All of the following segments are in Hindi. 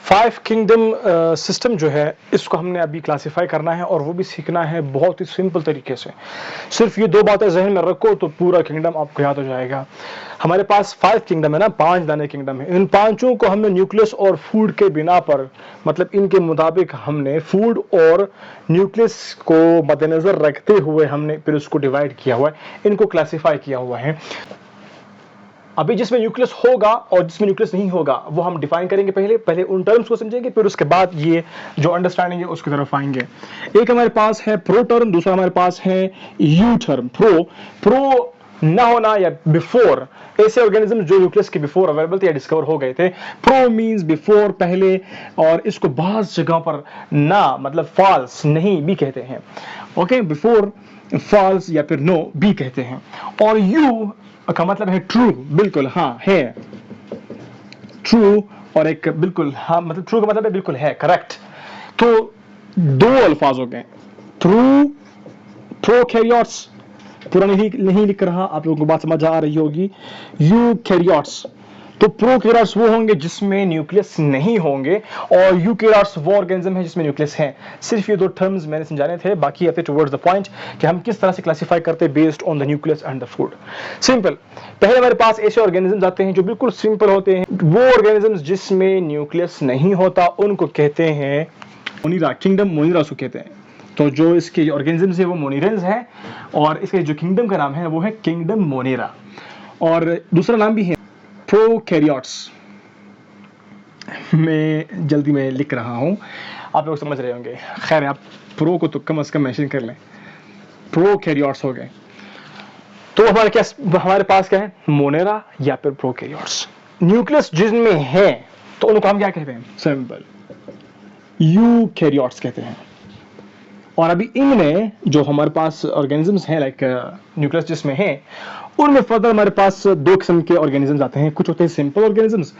फाइव किंगडम सिस्टम जो है इसको हमने अभी क्लासिफाई करना है और वो भी सीखना है बहुत ही सिंपल तरीके से। सिर्फ ये दो बातें जहन में रखो तो पूरा किंगडम आपको याद हो जाएगा। हमारे पास फाइव किंगडम है ना, 5 दाने किंगडम है। इन पांचों को हमने न्यूक्लियस और फूड के बिना पर, मतलब इनके मुताबिक हमने फूड और न्यूक्लियस को मद्देनजर रखते हुए हमने फिर उसको डिवाइड किया हुआ है, इनको क्लासिफाई किया हुआ है। अभी जिसमें न्यूक्लियस होगा और जिसमें न्यूक्लियस नहीं होगा वो हम डिफाइन करेंगे। पहले उन टर्म्स को समझेंगे, फिर उसके बाद ये जो अंडरस्टैंडिंग है उसकी तरफ आएंगे। एक हमारे पास है प्रो टर्म, दूसरा हमारे पास है यू टर्म। प्रो ना होना या बिफोर, ऐसे ऑर्गेनिज्म जो न्यूक्लियस के बिफोर अवेलेबल थे या डिस्कवर हो गए थे। प्रो मींस बिफोर, पहले, और इसको बहुत जगह पर ना मतलब फॉल्स नहीं भी कहते हैं। ओके, बिफोर फॉल्स या फिर नो भी कहते हैं। और यू का मतलब है ट्रू, बिल्कुल हाँ है, ट्रू। और एक बिल्कुल हाँ, मतलब ट्रू का मतलब है बिल्कुल है, करेक्ट। तो दो अल्फाज हो गए, प्रोकैरियोट्स, पूरा नहीं लिख रहा, आप लोगों को बात समझ आ रही होगी। यूकैरियोट्स, तो प्रोकैरियोट्स वो होंगे जिसमें न्यूक्लियस नहीं होंगे, और यूकैरियोट्स वो ऑर्गेनिज्म है जिसमें न्यूक्लियस है। सिर्फ ये दो टर्म्स मैंने समझाने थे, बाकी आते टुवर्ड्स द पॉइंट कि हम किस तरह से क्लासिफाई करते हैं based on the nucleus and the food. Simple, पहले हमारे पास ऐसे ऑर्गेनिज्म आते हैं जो बिल्कुल सिंपल होते हैं। वो ऑर्गेनिज्म जिसमें न्यूक्लियस नहीं होता उनको कहते हैं मोनिरा, किंगडम मोनिरा उसको कहते हैं। तो जो इसके ऑर्गेनिजम्स है वो मोनिरेंस है, और इसके जो किंगडम का नाम है वो है किंगडम मोनेरा। और दूसरा नाम भी है प्रोकैरियोट्स। मैं जल्दी में लिख रहा हूं, आप लोग समझ रहे होंगे। खैर, आप प्रो को तो कम से कम मेंशन कर लें। प्रोकैरियोट्स हो गए। तो हमारे पास क्या है, मोनेरा या फिर प्रोकैरियोट्स। न्यूक्लियस जिनमें है तो उनको हम क्या कहते हैं, सिंपल यूकैरियोट्स कहते हैं। और अभी इनमें जो हमारे पास ऑर्गेनिजम्स हैं लाइक न्यूक्लियस जिसमें है, उनमें फर्दर हमारे पास दो किस्म के ऑर्गेनिजम्स आते हैं। कुछ होते हैं सिंपल ऑर्गेनिजम्स,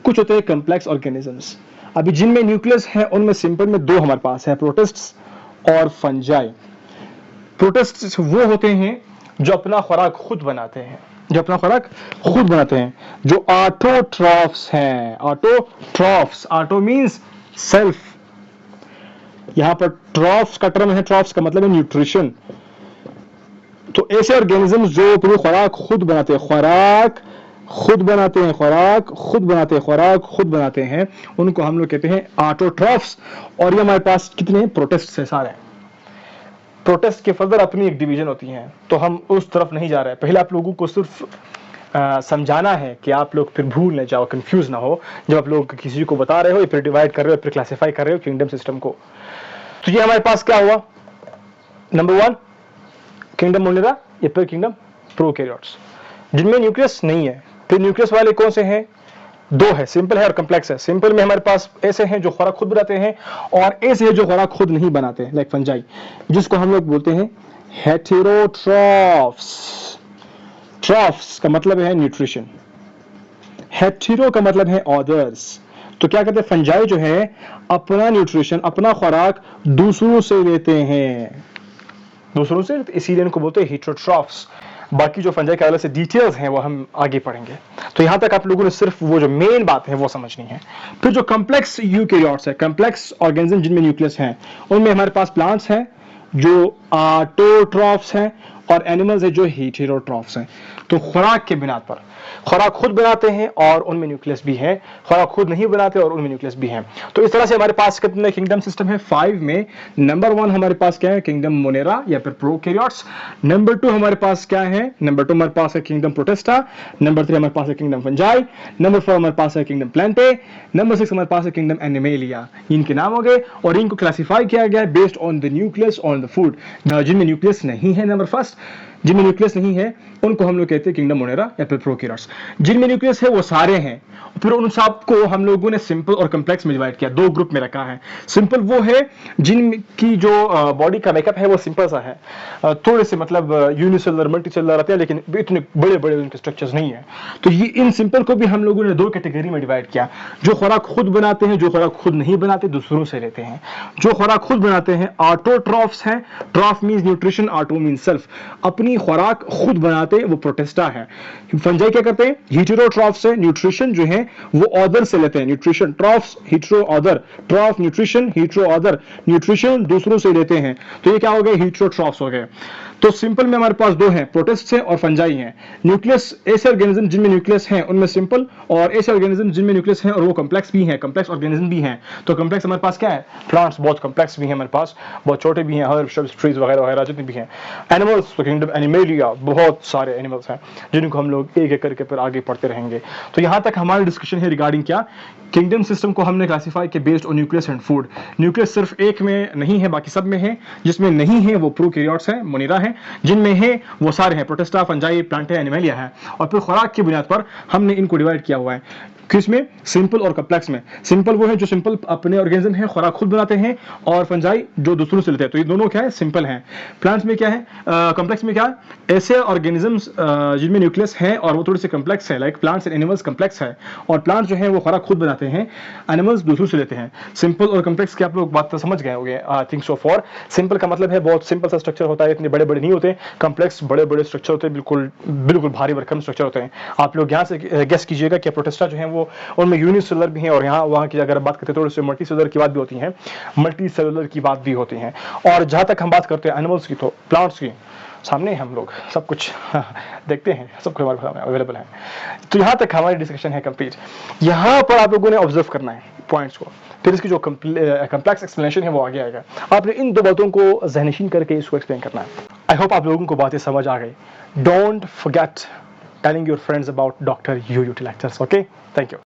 कुछ होते हैं कॉम्प्लेक्स ऑर्गेनिजम्स। अभी जिनमें न्यूक्लियस है उनमें सिंपल में दो हमारे पास है, प्रोटिस्ट्स और फंजाई। प्रोटिस्ट्स वो होते हैं जो अपना खुराक खुद बनाते हैं, जो ऑटोट्रॉफ्स हैं। ऑटोट्रॉफ्स, ऑटो मींस सेल्फ, यहां पर ट्रॉफ्स का टर्म है, ट्रॉफ्स का मतलब है न्यूट्रिशन। तो ऐसे ऑर्गेनिजम्स जो पूरी खुराक खुद बनाते हैं, उनको हम लोग कहते हैं ऑटोट्रॉफ्स। और ये हमारे पास कितने हैं, प्रोटिस्ट्स है सारे। प्रोटिस्ट के फर्दर अपनी एक डिवीजन होती है, तो हम उस तरफ नहीं जा रहे हैं। पहले आप लोगों को सिर्फ समझाना है कि आप लोग फिर भूल न जाओ, कंफ्यूज ना हो जब आप लोग किसी को बता रहे हो, फिर डिवाइड कर रहे हो, फिर क्लासिफाई कर रहे हो किंगडम सिस्टम को। तो ये हमारे पास क्या हुआ, नंबर 1 किंगडम मोनेरा या फिर किंगडम प्रोकैरियोट्स जिनमें न्यूक्लियस नहीं है। फिर न्यूक्लियस वाले कौन से हैं, दो है, सिंपल है और कॉम्प्लेक्स है। सिंपल में हमारे पास ऐसे हैं जो खुराक खुद बनाते हैं, और ऐसे हैं जो खुराक खुद नहीं बनाते, लाइक फंजाई, जिसको हम लोग बोलते हैं हेटेरोट्रॉफ्स। ट्रॉफ्स का मतलब है न्यूट्रिशन, हेटेरो का मतलब है अदर्स। तो क्या कहते हैं, फंजाई जो है अपना न्यूट्रिशन, अपना खुराक दूसरों से लेते हैं, इसीलिए इनको बोलते हैं हेटेरोट्रॉफ्स। बाकी जो फंजाई के अलग से डिटेल्स हैं वो हम आगे पढ़ेंगे। तो यहां तक आप लोगों ने सिर्फ वो जो मेन बात है वो समझनी है। फिर जो कॉम्प्लेक्स यूकैरियोट्स है, कॉम्प्लेक्स ऑर्गेनिज्म जिनमें न्यूक्लियस है, उनमें हमारे पास प्लांट्स हैं जो ऑटोट्रॉफ्स हैं, और एनिमल्स है जो हेटेरोट्रॉफ्स हैं। तो खुराक के बिना पर खुराक खुद बनाते हैं और उनमें न्यूक्लियस भी है, खुराक खुद नहीं बनाते और उनमें न्यूक्लियस भी है। तो इस तरह से हमारे पास कितने किंगडम सिस्टम है, 5 में। नंबर 1 हमारे पास क्या है, किंगडम मोनेरा या फिर प्रोकैरियोट्स। नंबर 2 हमारे पास क्या है, नंबर 2 हमारे पास है किंगडम प्रोटिस्टा। नंबर 3 हमारे पास है किंगडम फंजाई। नंबर 4 हमारे पास है किंगडम प्लांटे। नंबर 6 हमारे पास है किंगडम एनिमेलिया। इनके नाम हो गए, और इनको क्लासिफाई किया गया है based on the nucleus on the food. जिनमें न्यूक्लियस नहीं है, नंबर फर्स्ट, जिनमें न्यूक्लियस नहीं है उनको हम लोग कहते हैं किंगडम मोनेरा या फिर प्रोकैरियोट्स। जिनमें न्यूक्लियस है वो सारे हैं। फिर उन सबको हम लोगों ने सिंपल और कॉम्प्लेक्स में डिवाइड किया, दो ग्रुप में रखा है। सिंपल वो है जिनकी जो बॉडी का मेकअप है वो सिंपल सा है, थोड़े से मतलब यूनिसेलुलर मल्टीसेलुलर रहते हैं, लेकिन इतने बड़े बड़े उनके स्ट्रक्चर्स नहीं है। तो ये इन सिंपल को भी हम लोगों ने दो कैटेगरी में डिवाइड किया, जो खुराक खुद बनाते हैं, जो खुराक खुद नहीं बनाते, दूसरों से लेते हैं। जो खुराक खुद बनाते हैं ऑटोट्रॉफ्स हैं, ट्रॉफ means nutrition, auto means self, अपनी अपनी खुराक खुद बनाते वो प्रोटिस्टा है। फंजाई क्या करते हैं, हेटेरोट्रॉफ से न्यूट्रिशन जो है वो ऑदर से लेते हैं, nutrition troughs hetero other, ट्रॉफ nutrition hetero other, nutrition दूसरों से लेते हैं, तो ये क्या हो गए, हेटेरोट्रॉफ्स हो गए। तो सिंपल में हमारे पास दो हैं, प्रोटिस्ट है और फंजाई हैं। न्यूक्लियस ऐसे ऑर्गेनिज्म जिनमें न्यूक्लियस हैं उनमें सिंपल, और ऐसे ऑर्गेनिज्म जिनमें न्यूक्लियस हैं और वो कॉम्प्लेक्स भी हैं, कॉम्प्लेक्स ऑर्गेनिज्म भी हैं। तो कॉम्प्लेक्स हमारे पास क्या है, प्लांट्स बहुत कॉम्प्लेक्स भी हैं हमारे पास, बहुत छोटे भी हैं, हर्ब्स श्रब्स ट्रीज वगैरह वगैरह जितने भी हैं। एनिमल्स तो किंगडम एनिमेलिया, बहुत सारे एनिमल्स हैं जिनको हम लोग एक एक करके फिर आगे पढ़ते रहेंगे। तो यहाँ तक हमारी डिस्कशन है रिगार्डिंग क्या, किंगडम सिस्टम को हमने क्लासिफाई किया based on nucleus and food. Nucleus सिर्फ एक में नहीं है, बाकी सब में है। जिसमें नहीं है वो प्रोकैरियोट्स है, मोनिरा है। जिनमें है वो सारे हैं, प्रोटिस्टा, फंजाई, प्लांटा, एनिमेलिया है। और फिर खुराक की बुनियाद पर हमने इनको डिवाइड किया हुआ है, किसमें, सिंपल और कॉम्प्लेक्स में। सिंपल वो है जो सिंपल अपने ऑर्गेनिज्म है, खुराक खुद बनाते हैं, और फंजाई जो दूसरों से लेते हैं। तो ये दोनों क्या है, सिंपल हैं। प्लांट्स में क्या है, कॉम्प्लेक्स में क्या है, ऐसे ऑर्गेनिजम्स जिनमें न्यूक्लियस है और वो थोड़े से कॉम्प्लेक्स है, like plants and animals complex है, और प्लांट्स जो है वो खुराक खुद बनाते हैं, एनिमल्स दूसरों से लेते हैं। सिंपल और कॉम्प्लेक्स की आप लोग बात तो समझ गए होंगे, I think so. For simple का मतलब है बहुत सिंपल सा स्ट्रक्चर होता है, इतने बड़े बड़े नहीं होते। कॉम्प्लेक्स बड़े बड़े स्ट्रक्चर होते हैं, बिल्कुल बिल्कुल भारी भरकम स्ट्रक्चर होते हैं। आप लोग यहाँ से गेस कीजिएगा कि प्रोटिस्टा जो है वो उनमें यूनिसेलुलर भी हैं, और यहाँ वहाँ की अगर बात करते हैं थोड़े से मल्टी सेलुलर की बात भी होती है, मल्टी सेलुलर की बात भी होती है। और जहाँ तक हम बात करते हैं एनिमल्स की, तो प्लांट्स की सामने हम लोग सब कुछ देखते हैं, सब कुछ हमारे सामने अवेलेबल है। तो यहाँ तक हमारी डिस्कशन है कंप्लीट। यहाँ पर आप लोगों ने ऑब्जर्व करना है पॉइंट्स को, फिर इसकी जो कॉम्प्लेक्स एक्सप्लेनेशन है वो आगे आएगा। आपने इन दो बातों को ज़हनशीन करके इसको एक्सप्लेन करना है। आई होप आप लोगों को बातें समझ आ गई। Don't forget telling your friends about Dr. UUT lectures. Okay, thank you.